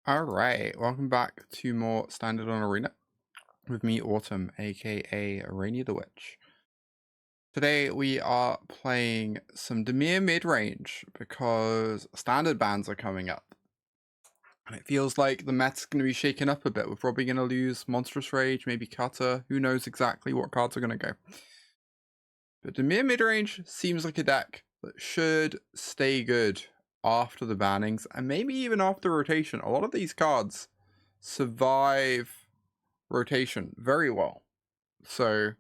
Alright, welcome back to more Standard on Arena with me, Autumn, aka Rainy the Witch. Today we are playing some Dimir mid-range because standard bans are coming up. And it feels like the meta's going to be shaken up a bit. We're probably going to lose Monstrous Rage, maybe Cutter. Who knows exactly what cards are going to go. But Dimir mid-range seems like a deck that should stay good after the bannings and maybe even after rotation. A lot of these cards survive rotation very well. So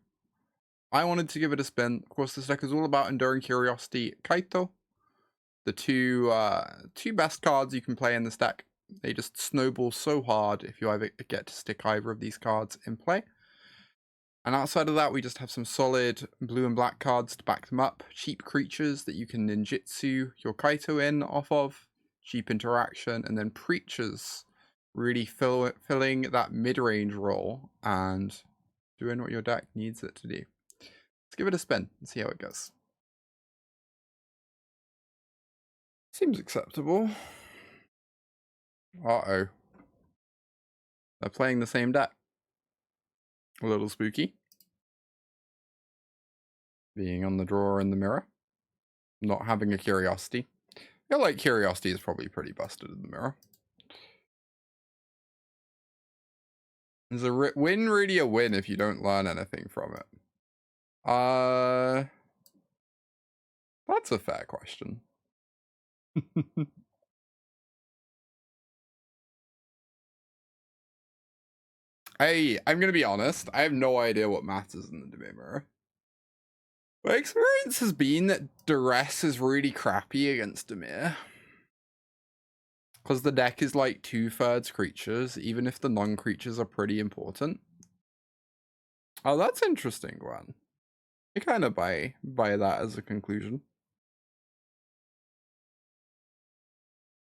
I wanted to give it a spin. Of course, this deck is all about Enduring Curiosity, Kaito. The two best cards you can play in this deck. They just snowball so hard if you ever get to stick either of these cards in play. And outside of that, we just have some solid blue and black cards to back them up. Cheap creatures that you can ninjutsu your Kaito in off of. Cheap interaction. And then preachers really filling that mid-range role and doing what your deck needs it to do. Let's give it a spin and see how it goes. Seems acceptable. Uh-oh. They're playing the same deck. A little spooky. Being on the draw in the mirror. Not having a curiosity. I feel like curiosity is probably pretty busted in the mirror. Is a win really a win if you don't learn anything from it? That's a fair question. I'm gonna be honest, I have no idea what matters in the Dimir mirror. My experience has been that Duress is really crappy against Dimir. Because the deck is like 2/3 creatures, even if the non-creatures are pretty important. Oh, that's interesting, Gwen. I kind of buy that as a conclusion.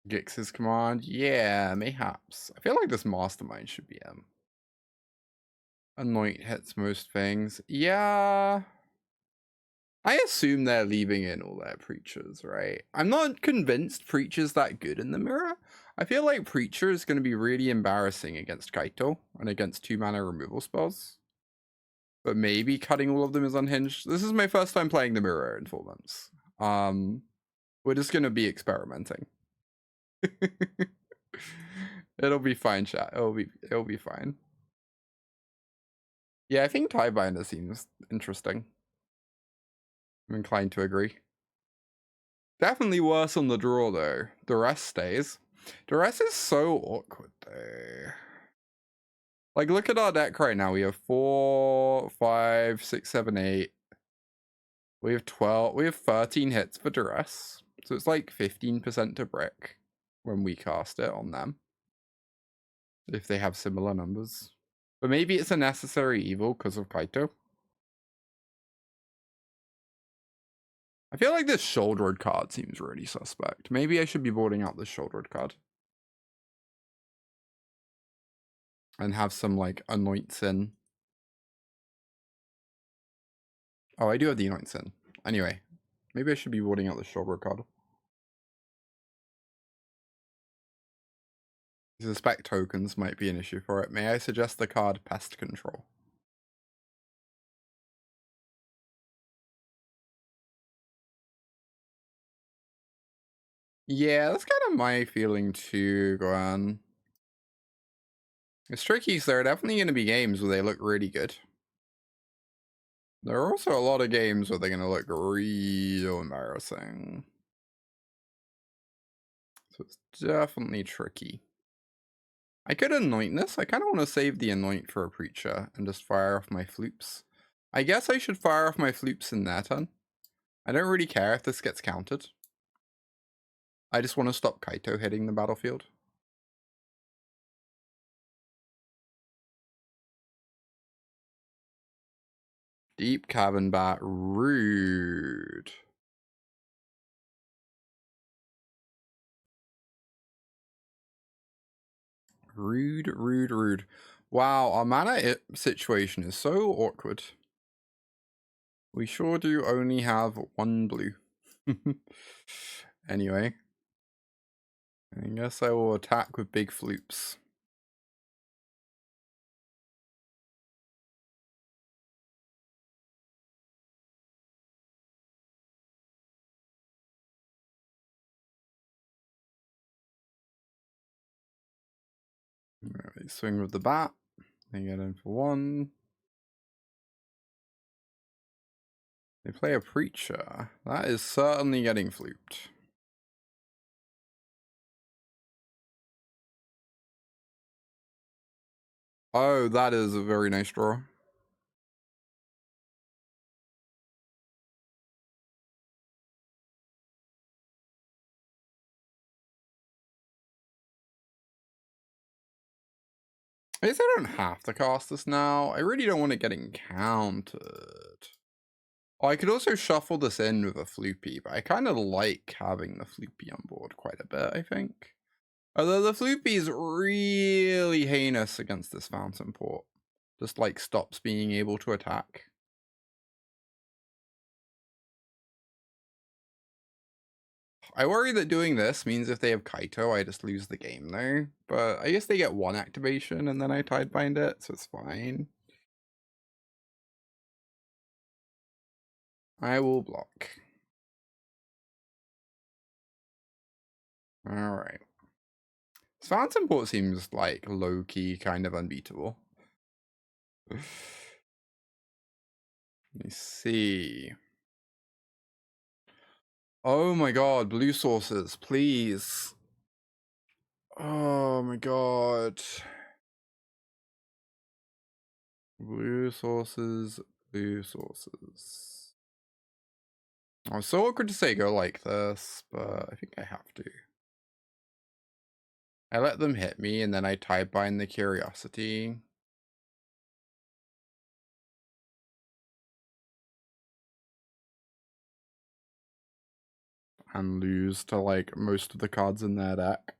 Gix's command, yeah, mayhaps. I feel like this Mastermind should be Anoint hits most things. Yeah. I assume they're leaving in all their preachers, right? I'm not convinced preacher's that good in the mirror. I feel like preacher is going to be really embarrassing against Kaito and against 2-mana removal spells. But maybe cutting all of them is unhinged. This is my first time playing the mirror in 4 months. We're just going to be experimenting. It'll be fine, chat. It'll be fine. Yeah, I think Tidebinder seems interesting. I'm inclined to agree. Definitely worse on the draw, though. Duress stays. Duress is so awkward, though. Like, look at our deck right now. We have 4, 5, 6, 7, 8. We have 12. We have 13 hits for Duress. So it's like 15% to brick when we cast it on them. If they have similar numbers. But maybe it's a necessary evil because of Kaito. I feel like this Sheoldred card seems really suspect. Maybe I should be boarding out this Sheoldred card. And have some, like, Anoints in. Oh, I do have the Anoints in. Anyway, maybe I should be boarding out the Sheoldred card. The spec tokens might be an issue for it. May I suggest the card Pest Control? Yeah, that's kind of my feeling too, Gwen. It's tricky because there are definitely going to be games where they look really good. There are also a lot of games where they're going to look real embarrassing. So it's definitely tricky. I could Anoint this. I kind of want to save the Anoint for a Preacher and just fire off my Floops. I guess I should fire off my Floops in their turn. I don't really care if this gets countered. I just want to stop Kaito hitting the battlefield. Deep-Cavern Bat, rude. Rude, rude, rude. Wow, our mana situation is so awkward. We sure do only have 1 blue. Anyway. I guess I will attack with big floops. They swing with the bat. They get in for 1. They play a Preacher. That is certainly getting flooped. Oh, that is a very nice draw. I guess I don't have to cast this now. I really don't want it getting countered. Oh, I could also shuffle this in with a Floopy, but I kind of like having the Floopy on board quite a bit, I think. Although the Floopy is really heinous against this Fountainport. Just like stops being able to attack. I worry that doing this means if they have Kaito, I just lose the game though. But I guess they get 1 activation and then I Tidebind it, so it's fine. I will block. Alright. This Fountainport seems like low-key kind of unbeatable. Let me see. Oh my god, blue sources, please. Oh my god. Blue sources, blue sources. I'm so awkward to say go like this, but I think I have to. I let them hit me and then I Tidebind the Curiosity. And lose to like most of the cards in their deck.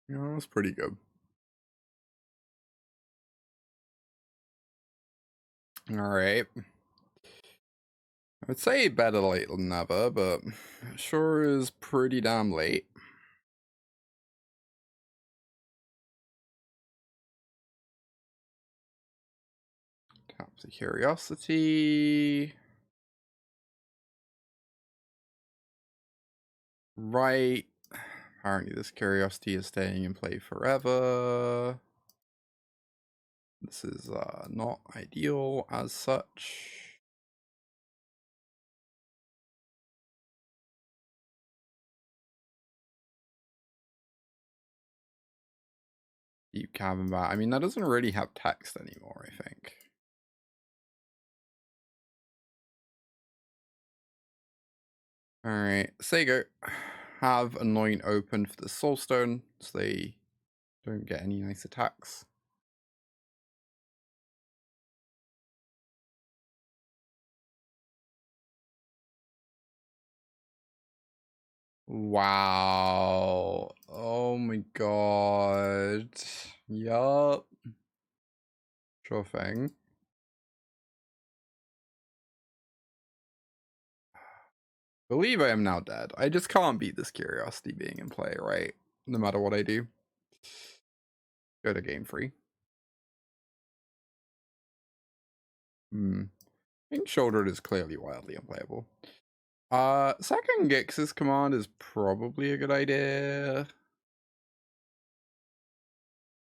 Yeah, that's pretty good. Alright. I'd say better late than never, but it sure is pretty damn late. Tap the Curiosity. Right. Apparently this Curiosity is staying in play forever. This is not ideal as such. Deep-Cavern Bat. I mean, that doesn't really have text anymore, I think. Alright, Sego. Have Anoint open for the Soulstone, so they don't get any nice attacks. Wow. Oh my god. Yup. Sure thing. Believe I am now dead. I just can't beat this Curiosity being in play, right? No matter what I do. Go to game 3. I think Sheoldred is clearly wildly unplayable. Second Gix's command is probably a good idea.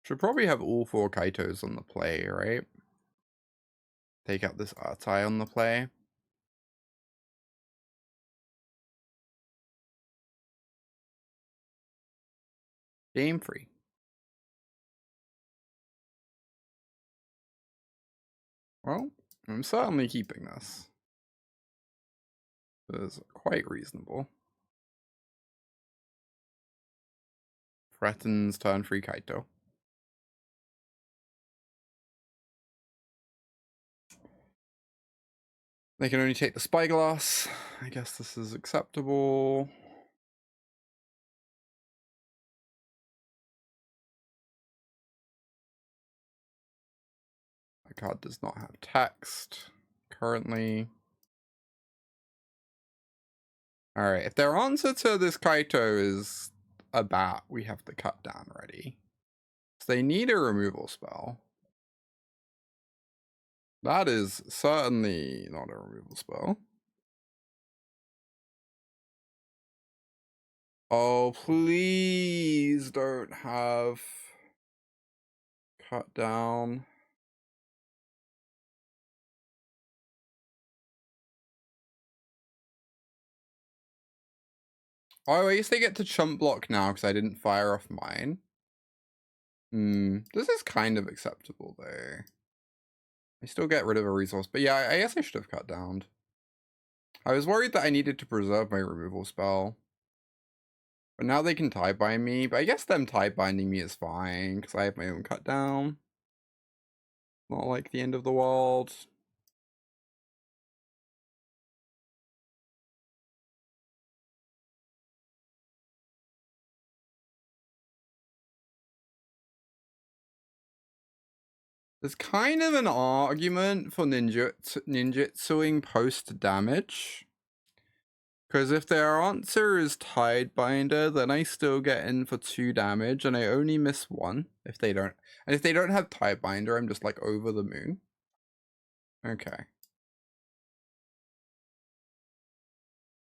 Should probably have all 4 Kaitos on the play, right? Take out this Ertai on the play. Game 3. Well, I'm certainly keeping this. It is quite reasonable. Threatens turn 3 Kaito. They can only take the Spyglass. I guess this is acceptable. The card does not have text. currently. Alright, if their answer to this Kaito is a bat, we have to cut down ready. So they need a removal spell. That is certainly not a removal spell. Oh, please don't have cut down. Oh, I guess they get to chump block now because I didn't fire off mine. This is kind of acceptable though. I still get rid of a resource, but yeah, I guess I should have cut down. I was worried that I needed to preserve my removal spell. But now they can Tidebind me, but I guess them Tidebinding me is fine, because I have my own cut down. Not like the end of the world. There's kind of an argument for ninjutsuing post damage. Because if their answer is Tidebinder, then I still get in for 2 damage, and I only miss 1 if they don't. And if they don't have Tidebinder, I'm just like over the moon. Okay.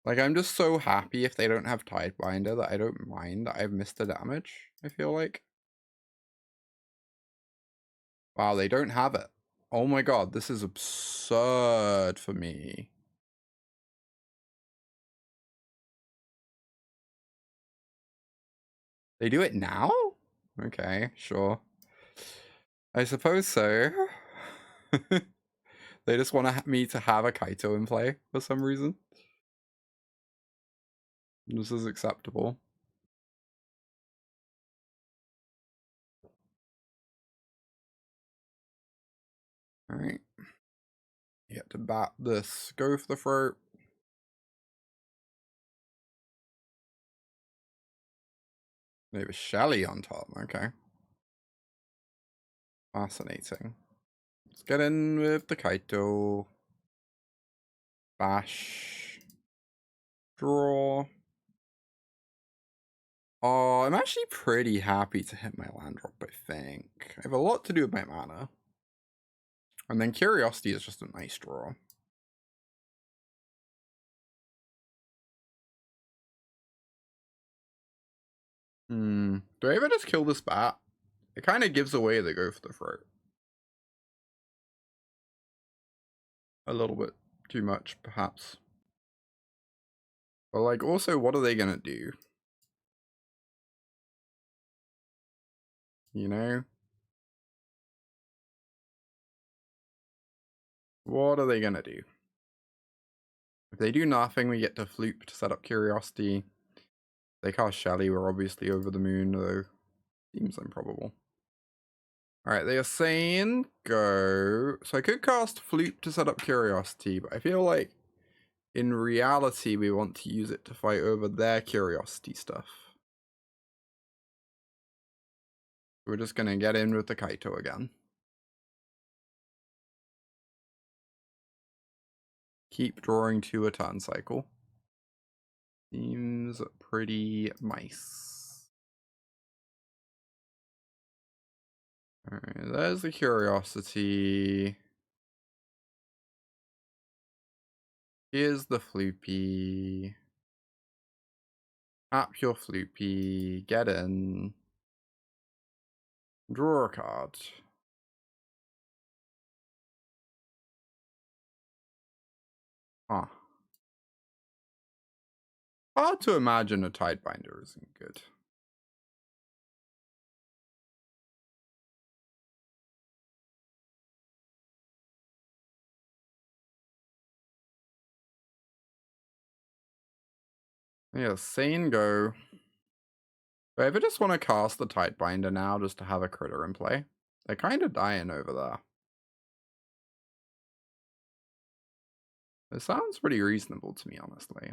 Like, I'm just so happy if they don't have Tidebinder that I don't mind that I've missed the damage, I feel like. Wow, they don't have it. Oh my god, this is absurd for me. They do it now? Okay, sure. I suppose so. They just want me to have a Kaito in play for some reason. This is acceptable. Alright. You get to bat this. Go for the throat. Maybe Shelly on top. Okay. Fascinating. Let's get in with the Kaito. Bash. Draw. Oh, I'm actually pretty happy to hit my land drop, I think. I have a lot to do with my mana. And then Curiosity is just a nice draw. Do I ever just kill this bat? It kind of gives away the go for the throat. A little bit too much, perhaps. But like, also, what are they gonna do? You know? What are they gonna do? If they do nothing, we get to Floop to set up Curiosity. They cast Shelly, we're obviously over the moon, though. Seems improbable. Alright, they are saying go. So I could cast Floop to set up Curiosity, but I feel like in reality we want to use it to fight over their Curiosity stuff. We're just gonna get in with the Kaito again. Keep drawing 2 a turn cycle. Seems pretty nice. Alright, there's the Curiosity. Here's the Floopy. Tap your Floopy. Get in. Draw a card. Huh. Hard to imagine a Tidebinder isn't good. Yeah, Sane go. Do I ever just want to cast the Tidebinder now just to have a critter in play? They're kind of dying over there. It sounds pretty reasonable to me, honestly.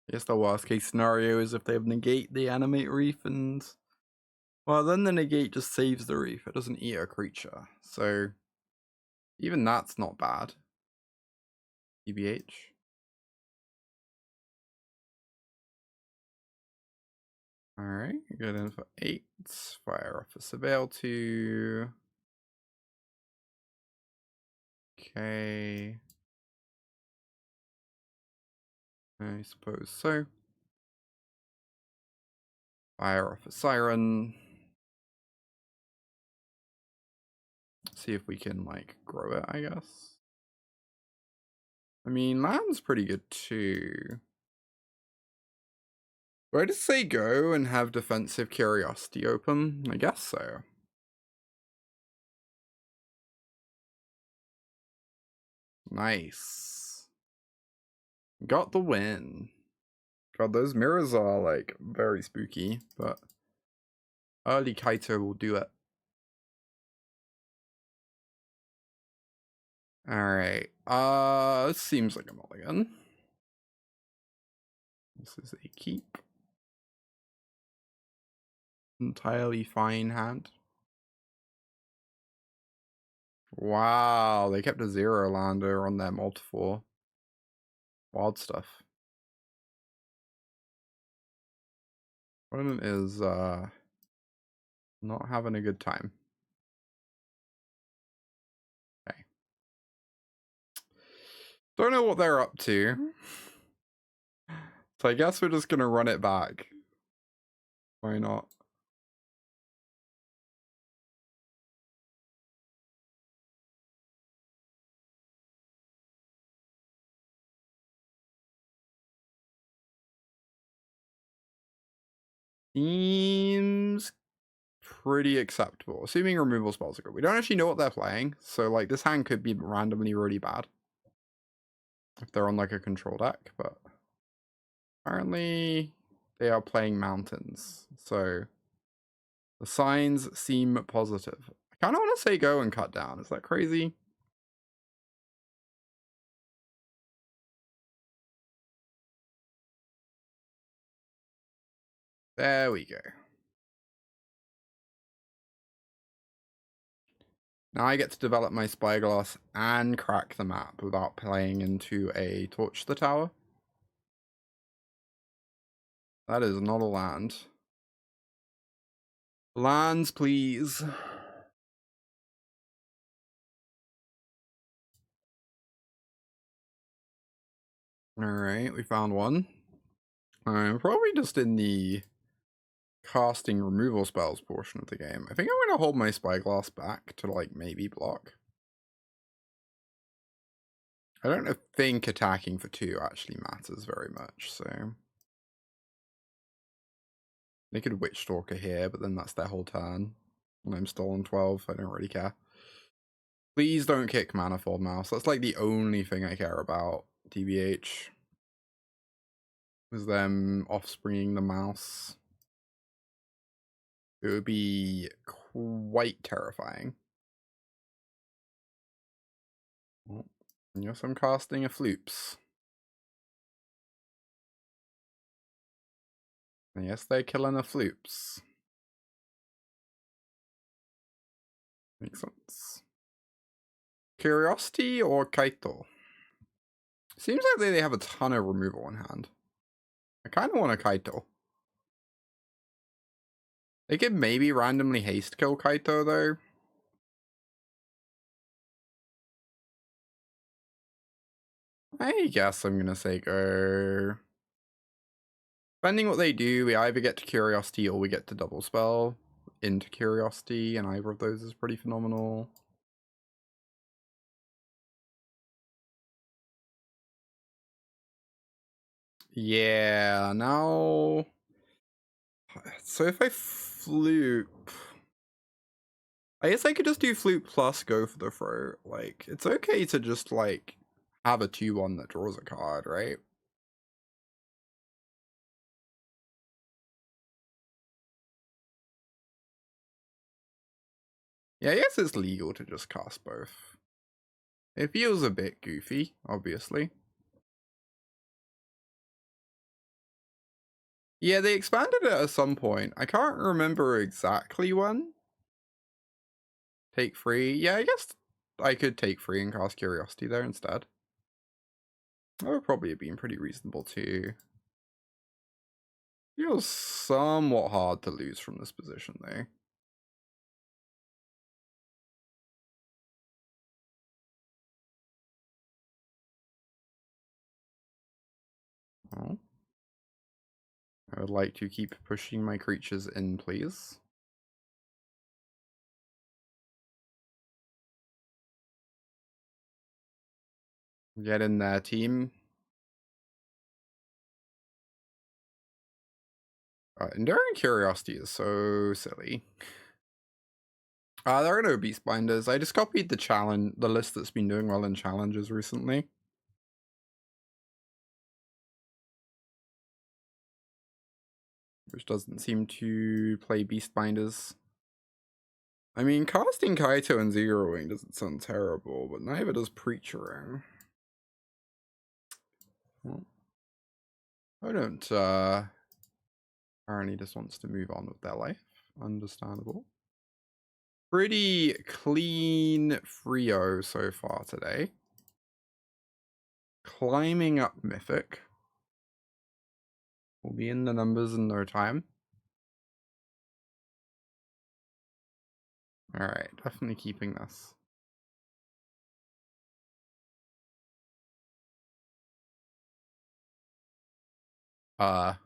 I guess the worst case scenario is if they have Negate the Animate Reef and Well, then the negate just saves the reef. It doesn't eat a creature. So even that's not bad. TBH. Alright, good in for 8. Fire off a Surveil 2. Okay. I suppose so. Fire off a Siren. See if we can, like, grow it, I guess. I mean, land's pretty good too. Do I just say go and have Defensive Curiosity open? I guess so. Nice. Got the win. God, those mirrors are, like, very spooky, but early Kaito will do it. Alright, this seems like a mulligan. This is a keep. Entirely fine hand. Wow, they kept a 0 lander on their multiple. Wild stuff. Opponent is, not having a good time. Okay. Don't know what they're up to. So I guess we're just gonna run it back. Why not? Seems pretty acceptable. Assuming removal spells are good. We don't actually know what they're playing, so like this hand could be randomly really bad. If they're on like a control deck, but apparently they are playing mountains, so the signs seem positive. I kinda wanna say go and cut down. Is that crazy? There we go. Now I get to develop my Spyglass and crack the map without playing into a Torch the Tower. That is not a land. Lands, please. Alright, we found one. I'm probably just in the casting removal spells portion of the game. I think I'm going to hold my Spyglass back to, like, maybe block. I don't think attacking for 2 actually matters very much, so... They could Witch Stalker here, but then that's their whole turn. And I'm still on 12, I don't really care. Please don't kick Manifold Mouse. That's like the only thing I care about, TBH. Is them offspringing the mouse. It would be quite terrifying. Well, yes, I'm casting a Floops. And yes, they're killing a Floops. Makes sense. Curiosity or Kaito? Seems like they have a ton of removal in hand. I kind of want a Kaito. They could maybe randomly haste kill Kaito though. I guess I'm gonna say go. Depending what they do, we either get to Curiosity or we get to double spell into Curiosity, and either of those is pretty phenomenal. Yeah, now... So if I Floop... I guess I could just do Floop plus go for the throw. Like, it's okay to just, like, have a 2-1 that draws a card, right? Yeah, I guess it's legal to just cast both. It feels a bit goofy, obviously. Yeah, they expanded it at some point. I can't remember exactly when. Take free. Yeah, I guess I could take free and cast Curiosity there instead. That would probably have been pretty reasonable too. Feels somewhat hard to lose from this position though. Oh. I would like to keep pushing my creatures in, please. Get in there, team. Enduring Curiosity is so silly. There are no Beast Binders. I just copied the list that's been doing well in challenges recently. Which doesn't seem to play Beast Binders. I mean, casting Kaito and zeroing doesn't sound terrible, but neither does Preachering. Well, I don't, apparently just wants to move on with their life. Understandable. Pretty clean Frio so far today. Climbing up Mythic. We'll be in the numbers in no time. Alright, definitely keeping this. So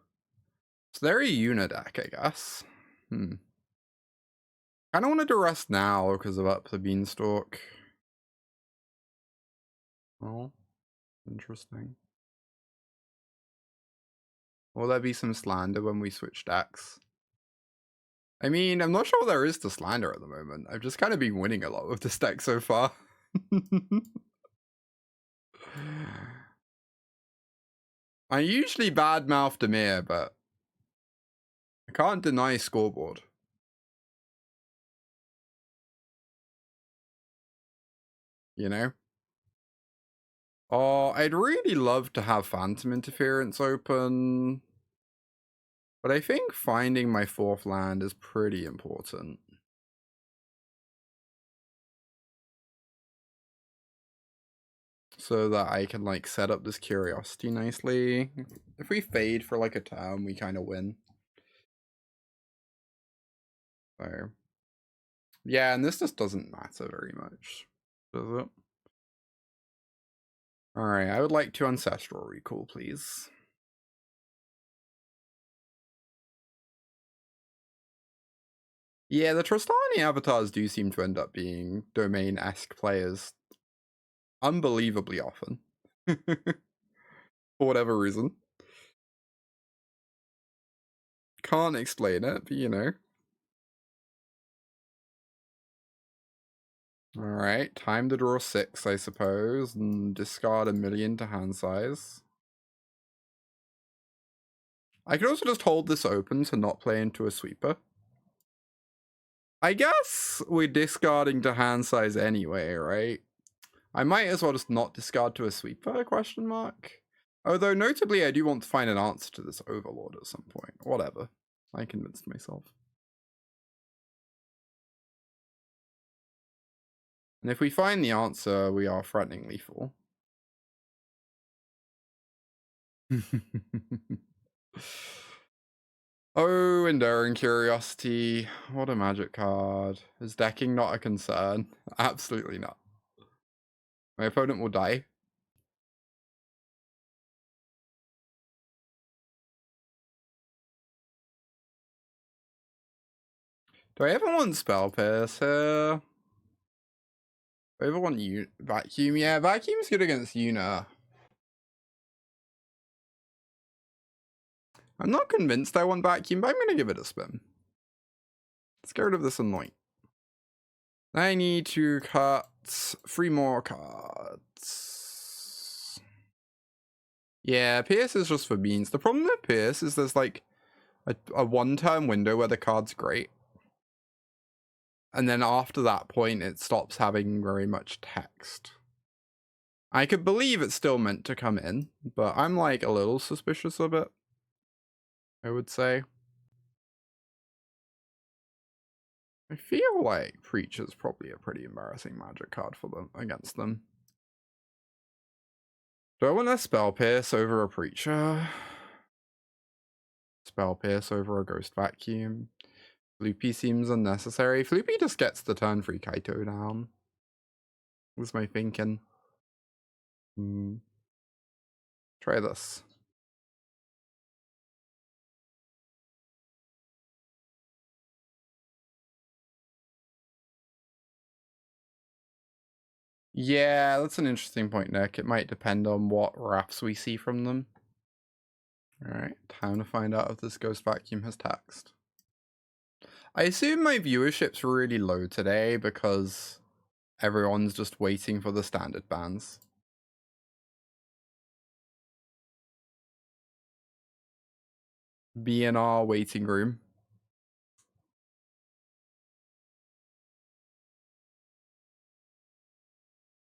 they're a unit deck, I guess. I don't want to Duress now because of Up the Beanstalk. Oh, interesting. Will there be some slander when we switch decks? I mean, I'm not sure what there is to slander at the moment. I've just kind of been winning a lot with this deck so far. I usually badmouth Dimir, but I can't deny scoreboard. You know? Oh, I'd really love to have Phantom Interference open. But I think finding my 4th land is pretty important. So that I can, like, set up this Curiosity nicely. If we fade for, like, a turn, we kind of win. So, yeah, and this just doesn't matter very much, does it? Alright, I would like to Ancestral Recall, please. Yeah, the Trostani avatars do seem to end up being domain-esque players unbelievably often. For whatever reason. Can't explain it, but you know. Alright, time to draw 6, I suppose, and discard 1,000,000 to hand size. I could also just hold this open to not play into a sweeper. I guess we're discarding to hand size anyway, right? I might as well just not discard to a sweeper, question mark? Although, notably, I do want to find an answer to this Overlord at some point. Whatever. I convinced myself. And if we find the answer, we are threatening lethal. Oh, Enduring Curiosity. What a magic card. Is decking not a concern? Absolutely not. My opponent will die. Do I ever want Spell Pierce here? Do I ever want Vacuum? Yeah, Vacuum's good against Yuna. I'm not convinced I want Vacuum, but I'm going to give it a spin. Scared of this Anoint. I need to cut 3 more cards. Yeah, Pierce is just for beans. The problem with Pierce is there's like a 1-turn window where the card's great. And then after that point, it stops having very much text. I could believe it's still meant to come in, but I'm like a little suspicious of it. I would say. I feel like Preacher's probably a pretty embarrassing magic card for them against them. Do I want a Spell Pierce over a Preacher? Spell Pierce over a Ghost Vacuum. Floopy seems unnecessary. Floopy just gets the turn 3 Kaito down. Was my thinking. Try this. Yeah, that's an interesting point, Nick. It might depend on what wraths we see from them. Alright, time to find out if this Ghost Vacuum has text. I assume my viewership's really low today because everyone's just waiting for the standard bans. Be in our waiting room.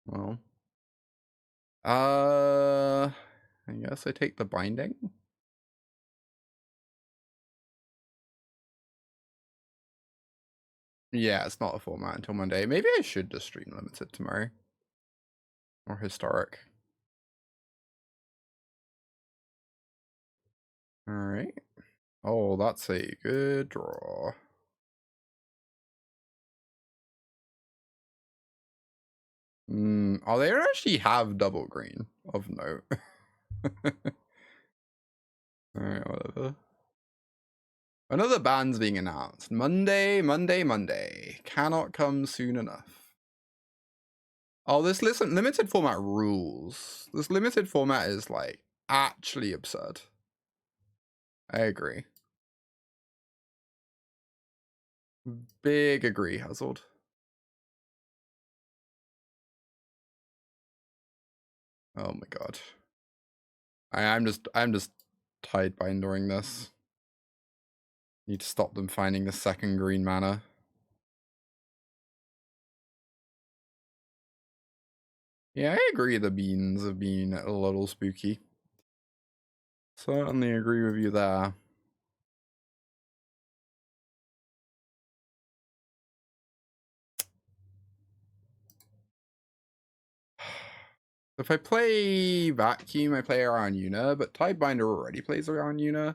Well. I guess I take the binding. Yeah, it's not a format until Monday. Maybe I should just stream limited tomorrow. Or historic. Alright. Oh, that's a good draw. Oh, they don't actually have double green of note. Alright, whatever. Another ban's being announced. Monday. Cannot come soon enough. Oh, this limited format rules. This limited format is, like, actually absurd. I agree. Big agree, Hazzled. Oh my god. I'm just Tidebindering this. Need to stop them finding the second green mana. Yeah, I agree the beans have been a little spooky. Certainly agree with you there. If I play Vacuum, I play around Yuna, but Tidebinder already plays around Yuna.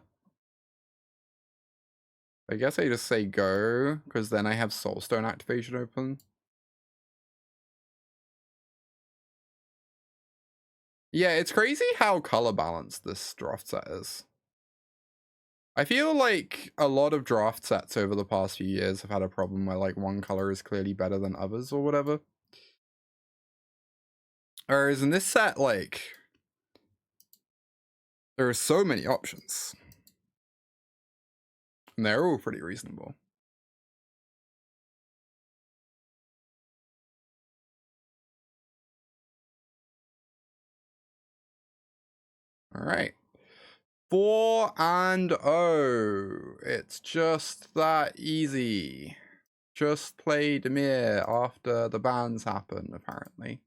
I guess I just say go, because then I have Soulstone activation open. Yeah, it's crazy how color balanced this draft set is. I feel like a lot of draft sets over the past few years have had a problem where like one color is clearly better than others or whatever. Whereas in this set, like, there are so many options. And they're all pretty reasonable. Alright. 4-0. It's just that easy. Just play Dimir after the bans happen, apparently.